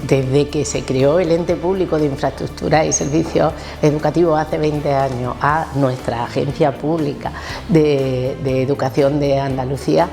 desde que se creó el ente público de infraestructura y servicios educativos hace 20 años a nuestra agencia pública de educación de Andalucía,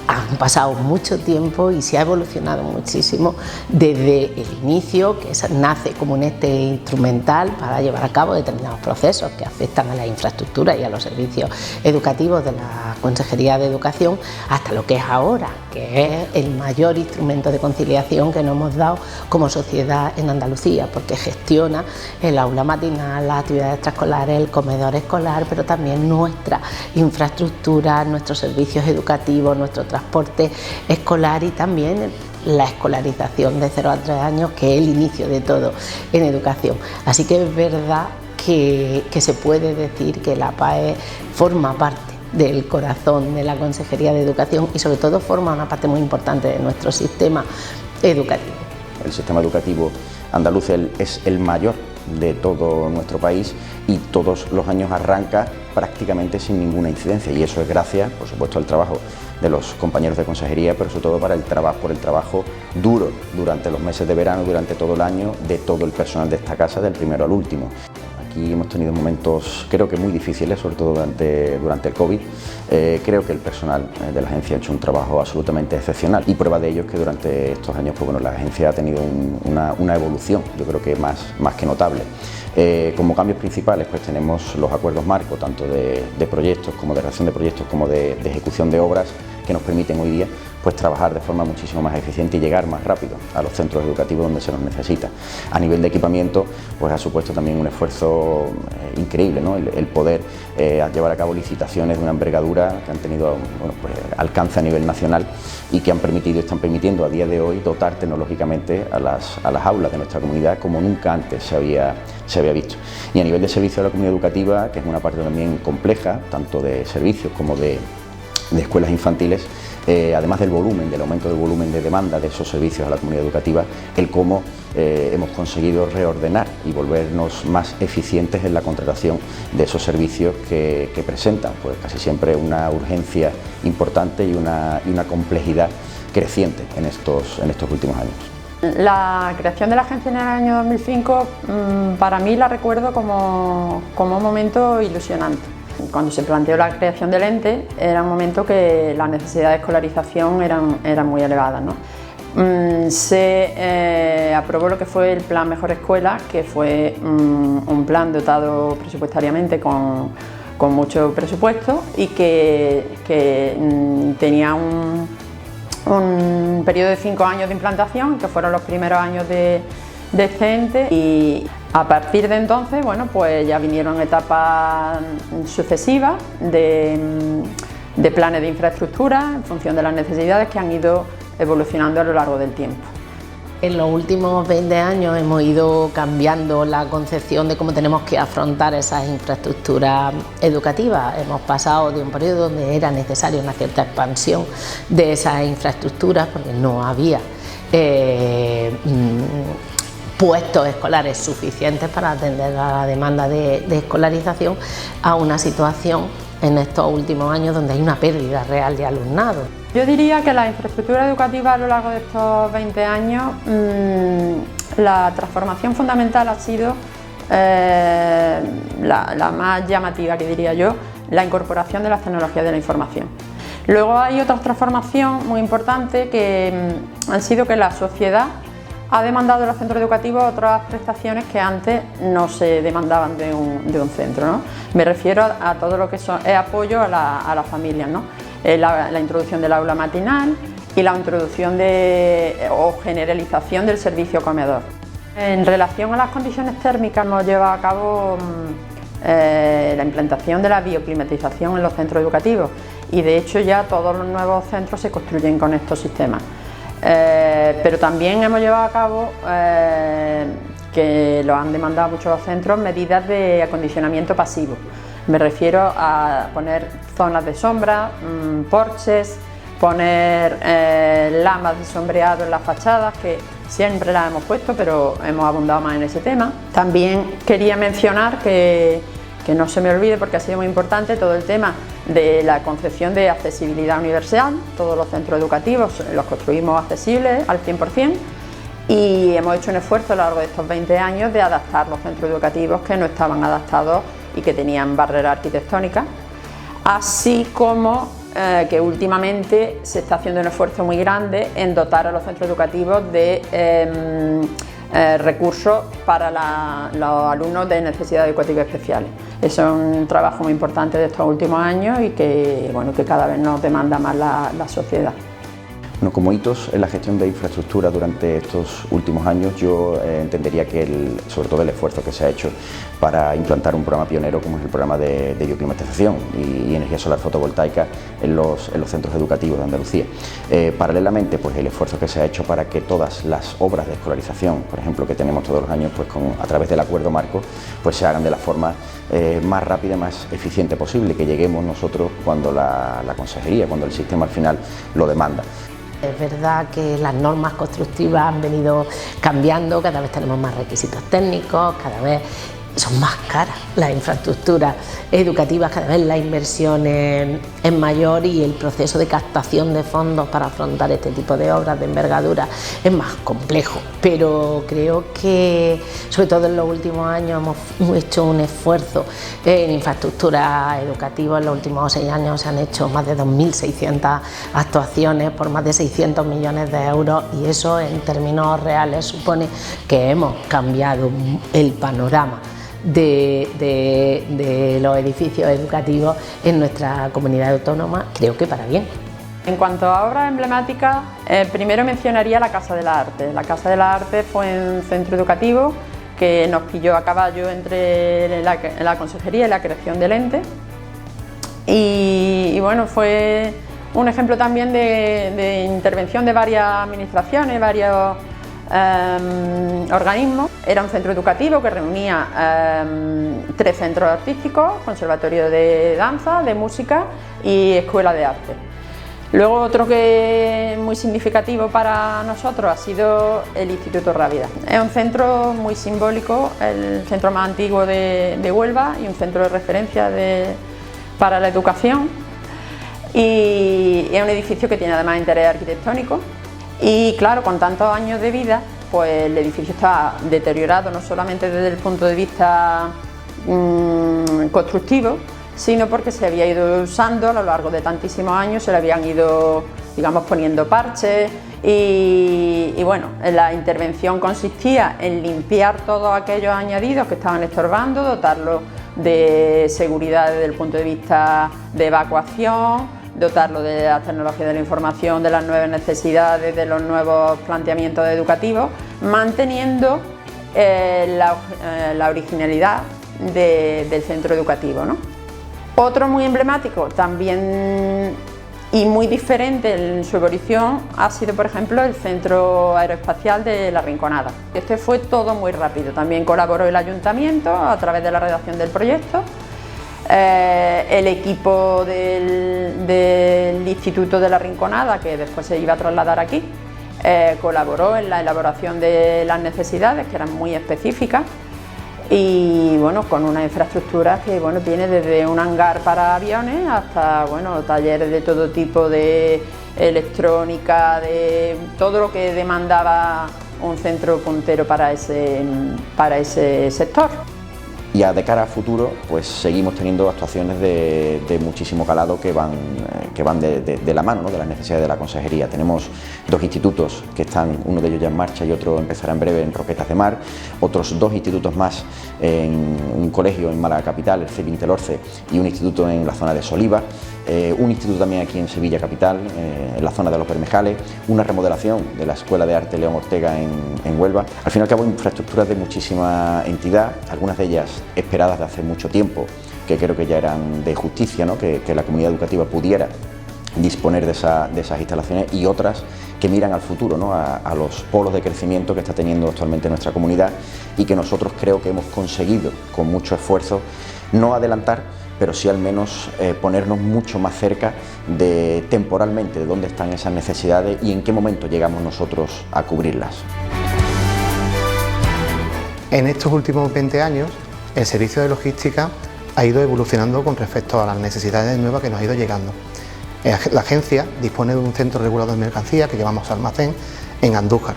han pasado mucho tiempo y se ha evolucionado muchísimo desde el inicio, que nace como un ente instrumental para llevar a cabo determinados procesos que afectan a la infraestructura y a los servicios educativos de la Consejería de Educación, hasta lo que es ahora, que es el mayor instrumento de conciliación que nos hemos dado como sociedad en Andalucía, porque gestiona el aula matinal, las actividades extraescolares, el comedor escolar, pero también nuestra infraestructura, nuestros servicios educativos, nuestro transporte escolar y también la escolarización de 0 a 3 años, que es el inicio de todo en educación. Así que es verdad que se puede decir que la PAE forma parte del corazón de la Consejería de Educación y sobre todo forma una parte muy importante de nuestro sistema educativo. El sistema educativo andaluz es el mayor de todo nuestro país y todos los años arranca prácticamente sin ninguna incidencia, y eso es gracias, por supuesto, al trabajo de los compañeros de consejería, pero sobre todo por el trabajo duro durante los meses de verano, durante todo el año, de todo el personal de esta casa, del primero al último. Aquí hemos tenido momentos, creo que muy difíciles, sobre todo durante el COVID. Creo que el personal de la agencia ha hecho un trabajo absolutamente excepcional, y prueba de ello es que durante estos años pues, bueno, la agencia ha tenido una evolución, yo creo que más que notable. Como cambios principales pues tenemos los acuerdos marco, tanto de proyectos como de redacción de proyectos como de ejecución de obras, que nos permiten hoy día pues trabajar de forma muchísimo más eficiente y llegar más rápido a los centros educativos donde se nos necesita. A nivel de equipamiento pues ha supuesto también un esfuerzo increíble, ¿no? El poder llevar a cabo licitaciones de una envergadura que han tenido pues, alcance a nivel nacional y que han permitido y están permitiendo a día de hoy dotar tecnológicamente a las aulas de nuestra comunidad como nunca antes se había visto. Y a nivel de servicio de la comunidad educativa, que es una parte también compleja, tanto de servicios como de escuelas infantiles, además del aumento del volumen de demanda de esos servicios a la comunidad educativa, el cómo hemos conseguido reordenar y volvernos más eficientes en la contratación de esos servicios que presentan pues casi siempre una urgencia importante y una complejidad creciente en estos últimos años. La creación de la agencia en el año 2005 para mí la recuerdo como un momento ilusionante. Cuando se planteó la creación del ente era un momento que las necesidades de escolarización eran muy elevadas, ¿no? Se aprobó lo que fue el Plan Mejor Escuela, que fue un plan dotado presupuestariamente con mucho presupuesto y que tenía un periodo de 5 años de implantación, que fueron los primeros años de este ente, y a partir de entonces, bueno, pues ya vinieron etapas sucesivas de planes de infraestructura en función de las necesidades que han ido evolucionando a lo largo del tiempo. En los últimos 20 años hemos ido cambiando la concepción de cómo tenemos que afrontar esas infraestructuras educativas. Hemos pasado de un periodo donde era necesaria una cierta expansión de esas infraestructuras porque no había puestos escolares suficientes para atender a la demanda de escolarización, a una situación en estos últimos años donde hay una pérdida real de alumnado. Yo diría que la infraestructura educativa a lo largo de estos 20 años, la transformación fundamental ha sido la más llamativa, que diría yo, la incorporación de las tecnologías de la información. Luego hay otra transformación muy importante que han sido que la sociedad ha demandado de los centros educativos otras prestaciones que antes no se demandaban de un centro, ¿no? Me refiero a todo lo que es apoyo a las familias, ¿no? La introducción del aula matinal y la introducción o generalización del servicio comedor. En relación a las condiciones térmicas, hemos llevado a cabo la implantación de la bioclimatización en los centros educativos y de hecho ya todos los nuevos centros se construyen con estos sistemas. Pero también hemos llevado a cabo, que lo han demandado muchos los centros, medidas de acondicionamiento pasivo. Me refiero a poner zonas de sombra, porches, poner lamas de sombreado en las fachadas, que siempre las hemos puesto, pero hemos abundado más en ese tema. También quería mencionar que que no se me olvide porque ha sido muy importante todo el tema de la concepción de accesibilidad universal. Todos los centros educativos los construimos accesibles al 100%, y hemos hecho un esfuerzo a lo largo de estos 20 años de adaptar los centros educativos que no estaban adaptados y que tenían barreras arquitectónicas, así como que últimamente se está haciendo un esfuerzo muy grande en dotar a los centros educativos de recursos para los alumnos de necesidades educativas especiales. Eso es un trabajo muy importante de estos últimos años y que, bueno, que cada vez nos demanda más la sociedad. Bueno, como hitos en la gestión de infraestructura durante estos últimos años, yo entendería que sobre todo el esfuerzo que se ha hecho para implantar un programa pionero como es el programa de bioclimatización y energía solar fotovoltaica en los centros educativos de Andalucía. Paralelamente, pues el esfuerzo que se ha hecho para que todas las obras de escolarización, por ejemplo, que tenemos todos los años, pues a través del acuerdo marco, pues se hagan de la forma más rápida y más eficiente posible, que lleguemos nosotros cuando la consejería, cuando el sistema al final lo demanda. Es verdad que las normas constructivas han venido cambiando, cada vez tenemos más requisitos técnicos, cada vez son más caras las infraestructuras educativas, cada vez la inversión es mayor y el proceso de captación de fondos para afrontar este tipo de obras de envergadura es más complejo, pero creo que sobre todo en los últimos años hemos hecho un esfuerzo en infraestructura educativa. En los últimos 6 años se han hecho más de 2.600 actuaciones por más de 600 millones de euros, y eso en términos reales supone que hemos cambiado el panorama de los edificios educativos en nuestra comunidad autónoma, creo que para bien. En cuanto a obras emblemáticas, primero mencionaría la Casa de las Artes. La Casa de las Artes fue un centro educativo que nos pilló a caballo entre la consejería y la creación del ente, y bueno, fue un ejemplo también de intervención de varias administraciones, varios organismos. Era un centro educativo que reunía 3 centros artísticos, conservatorio de danza, de música y escuela de arte. Luego otro que es muy significativo para nosotros ha sido el Instituto Rábida. Es un centro muy simbólico, el centro más antiguo de Huelva y un centro de referencia para la educación, y es un edificio que tiene además interés arquitectónico. Y claro, con tantos años de vida, pues el edificio está deteriorado no solamente desde el punto de vista constructivo, sino porque se había ido usando a lo largo de tantísimos años, se le habían ido, digamos, poniendo parches, y bueno, la intervención consistía en limpiar todos aquellos añadidos que estaban estorbando, dotarlo de seguridad desde el punto de vista de evacuación, dotarlo de las tecnologías de la información, de las nuevas necesidades, de los nuevos planteamientos educativos, manteniendo la originalidad del centro educativo, ¿no? Otro muy emblemático también y muy diferente en su evolución ha sido, por ejemplo, el Centro Aeroespacial de La Rinconada. Este fue todo muy rápido, también colaboró el ayuntamiento a través de la redacción del proyecto. El equipo del Instituto de La Rinconada, que después se iba a trasladar aquí, colaboró en la elaboración de las necesidades, que eran muy específicas, y bueno, con una infraestructura que bueno, tiene desde un hangar para aviones hasta bueno, talleres de todo tipo, de electrónica, de todo lo que demandaba un centro puntero para ese sector. Ya de cara a futuro, pues seguimos teniendo actuaciones de muchísimo calado que van de la mano, ¿no?, de las necesidades de la consejería. Tenemos 2 institutos que están, uno de ellos ya en marcha y otro empezará en breve en Roquetas de Mar, otros 2 institutos más en un colegio en Málaga Capital, el CEPIN Telorce, y un instituto en la zona de Soliva, un instituto también aquí en Sevilla Capital, en la zona de Los Bermejales, una remodelación de la Escuela de Arte León Ortega en Huelva. Al fin y al cabo, infraestructuras de muchísima entidad, algunas de ellas esperadas de hace mucho tiempo, que creo que ya eran de justicia, ¿no?, que la comunidad educativa pudiera disponer de esas instalaciones, y otras que miran al futuro, ¿no?, a los polos de crecimiento que está teniendo actualmente nuestra comunidad, y que nosotros creo que hemos conseguido con mucho esfuerzo no adelantar, pero sí al menos ponernos mucho más cerca temporalmente de dónde están esas necesidades y en qué momento llegamos nosotros a cubrirlas. En estos últimos 20 años, el servicio de logística ha ido evolucionando con respecto a las necesidades nuevas que nos ha ido llegando. La agencia dispone de un centro regulador de mercancía que llamamos almacén en Andújar.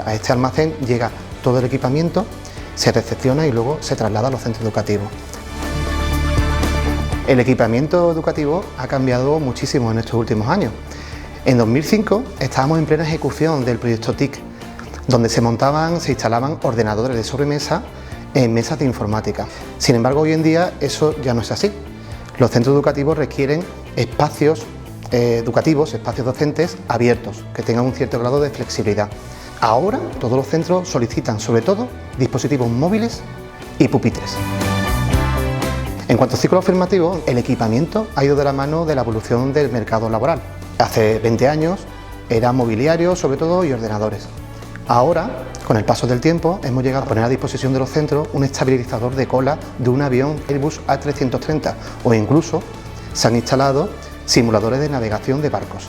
A este almacén llega todo el equipamiento, se recepciona y luego se traslada a los centros educativos. El equipamiento educativo ha cambiado muchísimo en estos últimos años. En 2005 estábamos en plena ejecución del proyecto TIC, donde se instalaban ordenadores de sobremesa en mesas de informática. Sin embargo, hoy en día eso ya no es así. Los centros educativos requieren espacios educativos, espacios docentes abiertos, que tengan un cierto grado de flexibilidad. Ahora todos los centros solicitan sobre todo dispositivos móviles y pupitres. En cuanto a ciclo afirmativo, el equipamiento ha ido de la mano de la evolución del mercado laboral. Hace 20 años era mobiliario sobre todo y ordenadores. Ahora, con el paso del tiempo, hemos llegado a poner a disposición de los centros un estabilizador de cola de un avión Airbus A330 o incluso se han instalado simuladores de navegación de barcos.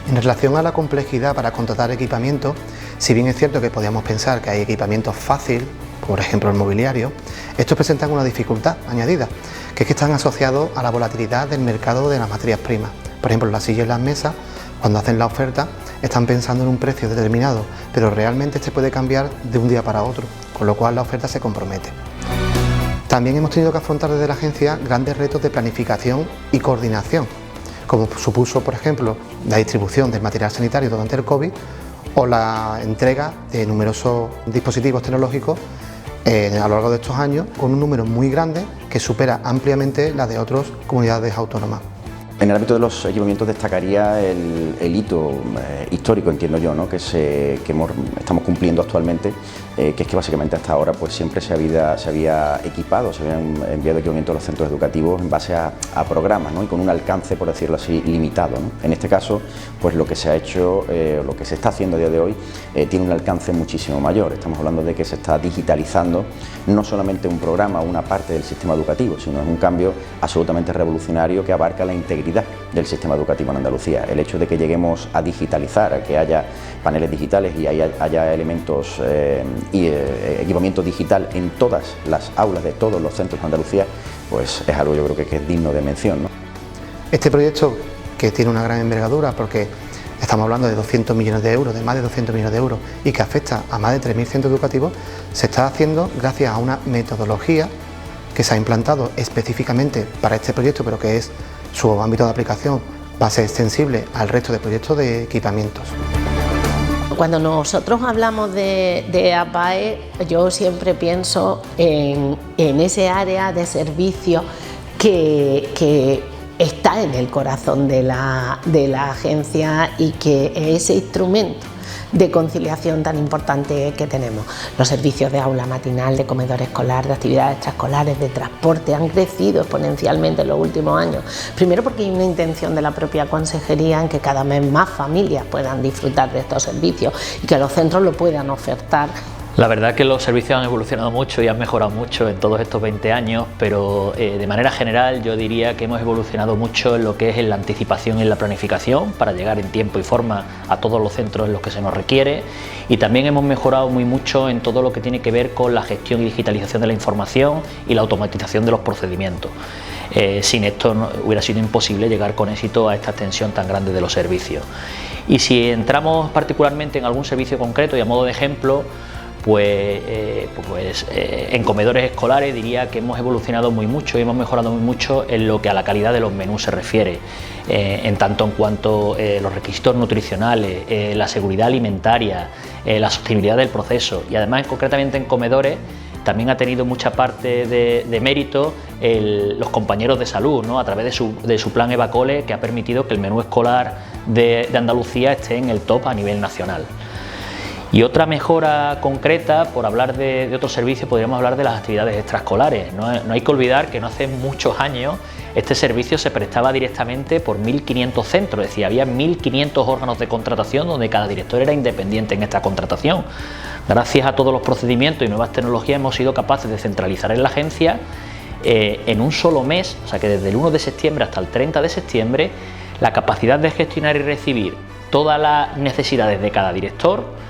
En relación a la complejidad para contratar equipamiento, si bien es cierto que podíamos pensar que hay equipamiento fácil, por ejemplo el mobiliario, estos presentan una dificultad añadida, que es que están asociados a la volatilidad del mercado de las materias primas. Por ejemplo, las sillas y las mesas, cuando hacen la oferta, están pensando en un precio determinado, pero realmente este puede cambiar de un día para otro, con lo cual la oferta se compromete. También hemos tenido que afrontar desde la agencia grandes retos de planificación y coordinación, como supuso, por ejemplo, la distribución del material sanitario durante el COVID o la entrega de numerosos dispositivos tecnológicos a lo largo de estos años, con un número muy grande que supera ampliamente la de otras comunidades autónomas. En el ámbito de los equipamientos destacaría el hito histórico, entiendo yo, ¿no? que estamos cumpliendo actualmente, que es que básicamente hasta ahora pues siempre se había equipado, se habían enviado equipamientos a los centros educativos en base a programas, ¿no? Y con un alcance, por decirlo así, limitado, ¿no? En este caso, pues lo que se ha hecho, lo que se está haciendo a día de hoy, tiene un alcance muchísimo mayor. Estamos hablando de que se está digitalizando no solamente un programa o una parte del sistema educativo, sino es un cambio absolutamente revolucionario que abarca la integridad del sistema educativo en Andalucía. El hecho de que lleguemos a digitalizar, a que haya paneles digitales y haya elementos y equipamiento digital en todas las aulas de todos los centros de Andalucía, pues es algo yo creo que es digno de mención, ¿no? Este proyecto, que tiene una gran envergadura porque estamos hablando de 200 millones de euros, de más de 200 millones de euros, y que afecta a más de 3.000 centros educativos, se está haciendo gracias a una metodología que se ha implantado específicamente para este proyecto, pero que es su ámbito de aplicación va a ser extensible al resto de proyectos de equipamientos. Cuando nosotros hablamos de APAE, yo siempre pienso en ese área de servicio que está en el corazón de la agencia y que ese instrumento de conciliación tan importante que tenemos. Los servicios de aula matinal, de comedor escolar, de actividades extraescolares, de transporte han crecido exponencialmente en los últimos años. Primero porque hay una intención de la propia consejería en que cada vez más familias puedan disfrutar de estos servicios y que los centros lo puedan ofertar. La verdad es que los servicios han evolucionado mucho y han mejorado mucho en todos estos 20 años, pero de manera general yo diría que hemos evolucionado mucho en lo que es en la anticipación y en la planificación para llegar en tiempo y forma a todos los centros en los que se nos requiere, y también hemos mejorado muy mucho en todo lo que tiene que ver con la gestión y digitalización de la información y la automatización de los procedimientos. Sin esto hubiera sido imposible llegar con éxito a esta extensión tan grande de los servicios. Y si entramos particularmente en algún servicio concreto y a modo de ejemplo, en comedores escolares diría que hemos evolucionado muy mucho y hemos mejorado muy mucho en lo que a la calidad de los menús se refiere, en tanto en cuanto los requisitos nutricionales, la seguridad alimentaria, la sostenibilidad del proceso, y además concretamente en comedores también ha tenido mucha parte de mérito los compañeros de salud, ¿no? A través de su plan Evacole, que ha permitido que el menú escolar de Andalucía esté en el top a nivel nacional. Y otra mejora concreta, por hablar de otros servicios, podríamos hablar de las actividades extraescolares. No hay que olvidar que no hace muchos años este servicio se prestaba directamente por 1.500 centros, es decir, había 1.500 órganos de contratación donde cada director era independiente en esta contratación. Gracias a todos los procedimientos y nuevas tecnologías hemos sido capaces de centralizar en la agencia en un solo mes, o sea que desde el 1 de septiembre hasta el 30 de septiembre, la capacidad de gestionar y recibir todas las necesidades de cada director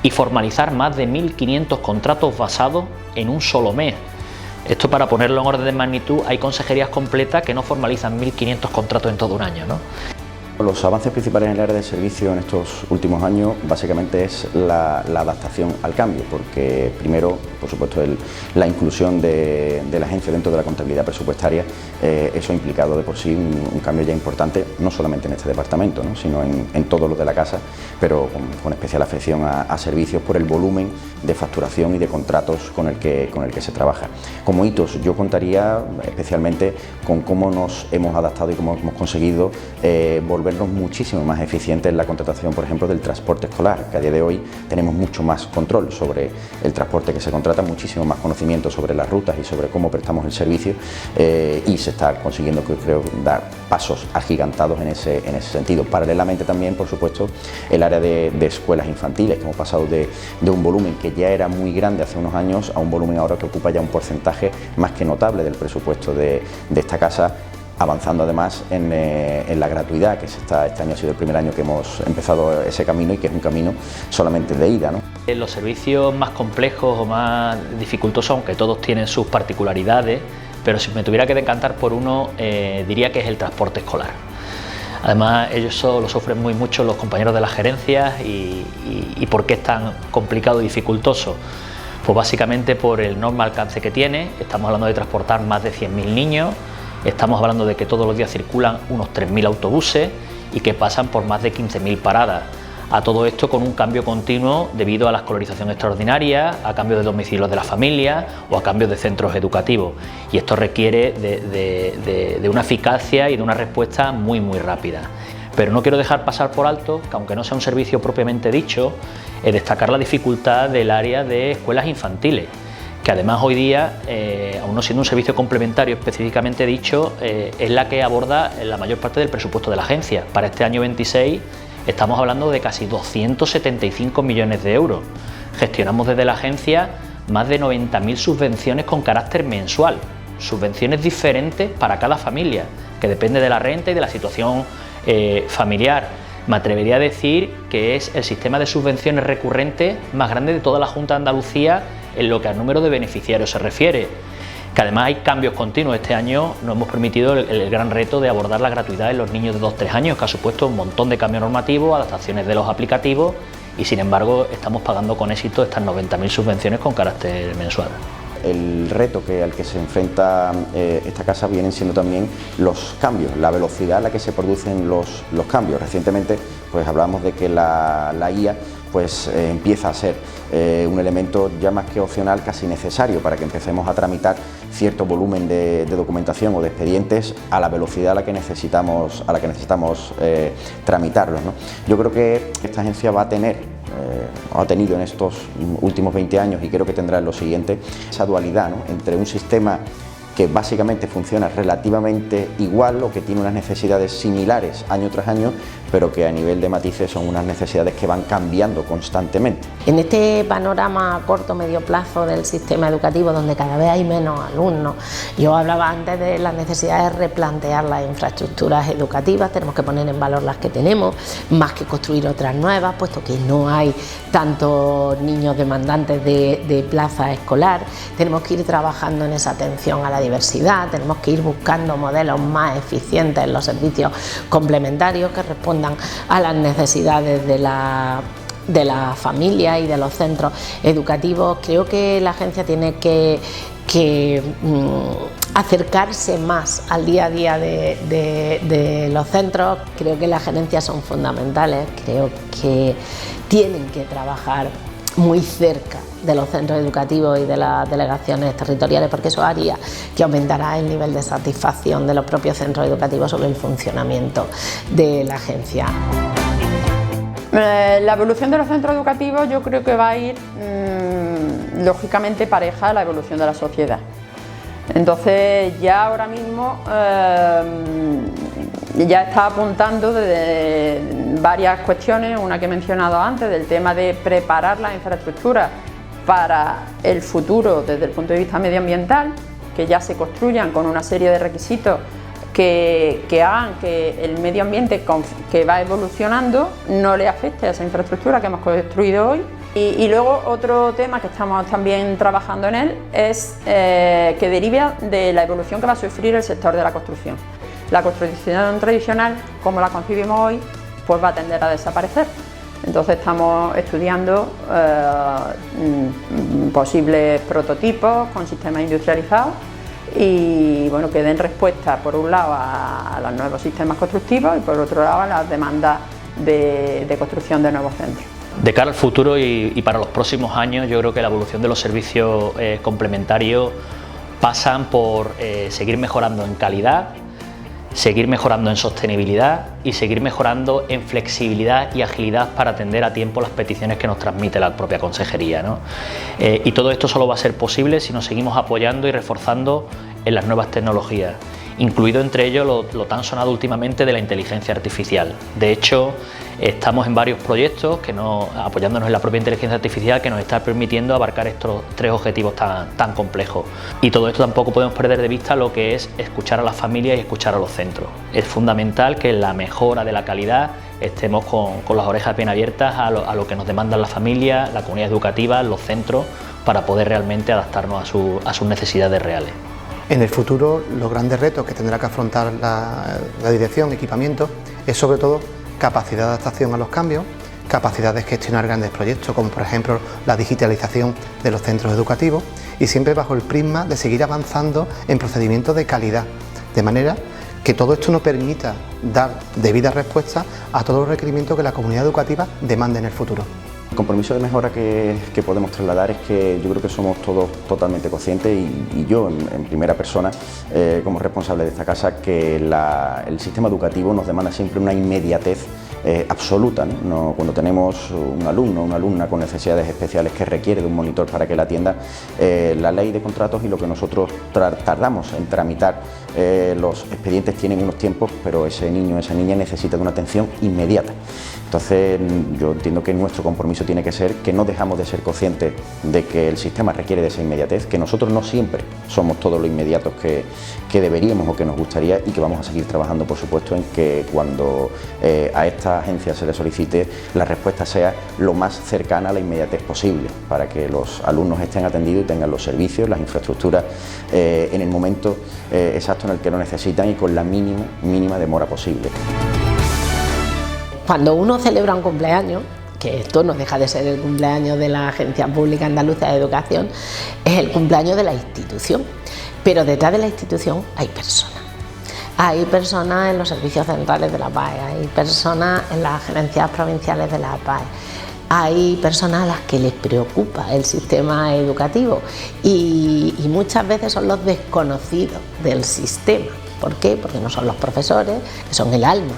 y formalizar más de 1.500 contratos basados en un solo mes, Esto, para ponerlo en orden de magnitud, hay consejerías completas que no formalizan 1.500 contratos en todo un año, ¿no? Los avances principales en el área de servicio en estos últimos años básicamente es la adaptación al cambio, porque primero, por supuesto, la inclusión de la agencia dentro de la contabilidad presupuestaria, eso ha implicado de por sí un cambio ya importante, no solamente en este departamento, ¿no?, sino en todo lo de la casa, pero con especial afección a servicios por el volumen de facturación y de contratos con el que se trabaja. Como hitos, yo contaría especialmente con cómo nos hemos adaptado y cómo hemos conseguido volvernos muchísimo más eficientes en la contratación, por ejemplo, del transporte escolar, que a día de hoy tenemos mucho más control sobre el transporte que se contrata, muchísimo más conocimiento sobre las rutas y sobre cómo prestamos el servicio, y se está consiguiendo, creo, dar pasos agigantados en ese sentido. Paralelamente también, por supuesto, el área de escuelas infantiles, que hemos pasado de un volumen que ya era muy grande hace unos años a un volumen ahora que ocupa ya un porcentaje más que notable del presupuesto de esta casa, avanzando además en la gratuidad, que este año ha sido el primer año que hemos empezado ese camino y que es un camino solamente de ida, ¿no? Los servicios más complejos o más dificultosos, aunque todos tienen sus particularidades, pero si me tuviera que decantar por uno, diría que es el transporte escolar. Además, ellos lo sufren muy mucho los compañeros de las gerencias. ¿Y por qué es tan complicado y dificultoso? Pues básicamente por el enorme alcance que tiene. Estamos hablando de transportar más de 100.000 niños, estamos hablando de que todos los días circulan unos 3.000 autobuses y que pasan por más de 15.000 paradas. A todo esto con un cambio continuo debido a la escolarización extraordinaria, a cambios de domicilios de las familias o a cambios de centros educativos. Y esto requiere de una eficacia y de una respuesta muy rápida. Pero no quiero dejar pasar por alto que, aunque no sea un servicio propiamente dicho, destacar la dificultad del área de escuelas infantiles, que además hoy día, aún no siendo un servicio complementario específicamente dicho, es la que aborda la mayor parte del presupuesto de la agencia. Para este año 26 estamos hablando de casi 275 millones de euros. Gestionamos desde la agencia más de 90.000 subvenciones con carácter mensual, subvenciones diferentes para cada familia, que depende de la renta y de la situación familiar. Me atrevería a decir que es el sistema de subvenciones recurrentes más grande de toda la Junta de Andalucía en lo que al número de beneficiarios se refiere, que además hay cambios continuos. Este año nos hemos permitido el gran reto de abordar la gratuidad en los niños de 2-3 años, que ha supuesto un montón de cambios normativos, adaptaciones de los aplicativos, y sin embargo estamos pagando con éxito estas 90.000 subvenciones con carácter mensual. El reto al que se enfrenta esta casa vienen siendo también los cambios, la velocidad a la que se producen los cambios. Recientemente pues hablamos de que la IA pues empieza a ser un elemento ya más que opcional, casi necesario para que empecemos a tramitar cierto volumen de documentación o de expedientes a la velocidad a la que necesitamos tramitarlos, ¿no? Yo creo que esta agencia va a tener, ha tenido en estos últimos 20 años y creo que tendrá en los siguientes, esa dualidad, ¿no?, entre un sistema que básicamente funciona relativamente igual o que tiene unas necesidades similares año tras año, pero que a nivel de matices son unas necesidades que van cambiando constantemente. En este panorama a corto medio plazo del sistema educativo, donde cada vez hay menos alumnos, yo hablaba antes de la necesidad de replantear las infraestructuras educativas. Tenemos que poner en valor las que tenemos, más que construir otras nuevas, puesto que no hay tantos niños demandantes de plaza escolar. Tenemos que ir trabajando en esa atención a la diversidad, tenemos que ir buscando modelos más eficientes en los servicios complementarios que respondan a las necesidades de la familia y de los centros educativos. Creo que la agencia tiene que acercarse más al día a día de los centros. Creo que las gerencias son fundamentales, creo que tienen que trabajar muy cerca de los centros educativos y de las delegaciones territoriales, porque eso haría que aumentara el nivel de satisfacción de los propios centros educativos sobre el funcionamiento de la agencia. La evolución de los centros educativos yo creo que va a ir lógicamente pareja a la evolución de la sociedad. Entonces ya ahora mismo ya está apuntando desde varias cuestiones, una que he mencionado antes, del tema de preparar las infraestructuras para el futuro desde el punto de vista medioambiental, que ya se construyan con una serie de requisitos que hagan que el medio ambiente que va evolucionando no le afecte a esa infraestructura que hemos construido hoy. Y luego otro tema que estamos también trabajando en él es que deriva de la evolución que va a sufrir el sector de la construcción. La construcción tradicional, como la concibimos hoy, pues va a tender a desaparecer. Entonces estamos estudiando posibles prototipos con sistemas industrializados y bueno, que den respuesta por un lado a los nuevos sistemas constructivos y por otro lado a las demandas de construcción de nuevos centros. De cara al futuro y para los próximos años, yo creo que la evolución de los servicios complementarios pasan por seguir mejorando en calidad, seguir mejorando en sostenibilidad y seguir mejorando en flexibilidad y agilidad para atender a tiempo las peticiones que nos transmite la propia consejería, ¿no? Y todo esto solo va a ser posible si nos seguimos apoyando y reforzando en las nuevas tecnologías, incluido entre ellos lo tan sonado últimamente de la inteligencia artificial. De hecho, estamos en varios proyectos apoyándonos en la propia inteligencia artificial que nos está permitiendo abarcar estos 3 objetivos tan complejos. Y todo esto tampoco podemos perder de vista lo que es escuchar a las familias y escuchar a los centros. Es fundamental que en la mejora de la calidad estemos con las orejas bien abiertas a lo que nos demandan las familias, la comunidad educativa, los centros, para poder realmente adaptarnos a sus necesidades reales. En el futuro, los grandes retos que tendrá que afrontar la dirección, equipamiento, es sobre todo capacidad de adaptación a los cambios, capacidad de gestionar grandes proyectos, como por ejemplo la digitalización de los centros educativos, y siempre bajo el prisma de seguir avanzando en procedimientos de calidad, de manera que todo esto nos permita dar debida respuesta a todos los requerimientos que la comunidad educativa demande en el futuro. El compromiso de mejora que podemos trasladar es que yo creo que somos todos totalmente conscientes y yo en primera persona, como responsable de esta casa, que el sistema educativo nos demanda siempre una inmediatez absoluta, ¿no? Cuando tenemos un alumno o una alumna con necesidades especiales que requiere de un monitor para que la atienda, la ley de contratos y lo que nosotros tardamos en tramitar los expedientes tienen unos tiempos, pero ese niño o esa niña necesita de una atención inmediata. Entonces yo entiendo que nuestro compromiso tiene que ser que no dejamos de ser conscientes de que el sistema requiere de esa inmediatez, que nosotros no siempre somos todos los inmediatos que deberíamos o que nos gustaría, y que vamos a seguir trabajando, por supuesto, en que cuando a esta agencia se le solicite, la respuesta sea lo más cercana a la inmediatez posible, para que los alumnos estén atendidos y tengan los servicios, las infraestructuras en el momento exacto en el que lo necesitan y con la mínima demora posible. Cuando uno celebra un cumpleaños, que esto no deja de ser el cumpleaños de la Agencia Pública Andaluza de Educación, es el cumpleaños de la institución, pero detrás de la institución hay personas. Hay personas en los servicios centrales de la PAE, hay personas en las gerencias provinciales de la PAE, hay personas a las que les preocupa el sistema educativo y muchas veces son los desconocidos del sistema. ¿Por qué? Porque no son los profesores, que son el alma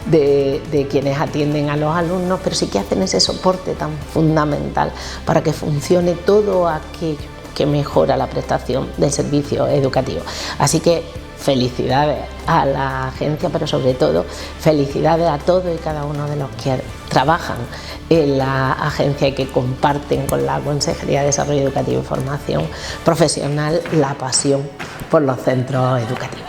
de quienes atienden a los alumnos, pero sí que hacen ese soporte tan fundamental para que funcione todo aquello que mejora la prestación del servicio educativo. Así que felicidades a la agencia, pero sobre todo felicidades a todos y cada uno de los que trabajan en la agencia y que comparten con la Consejería de Desarrollo Educativo y Formación Profesional la pasión por los centros educativos.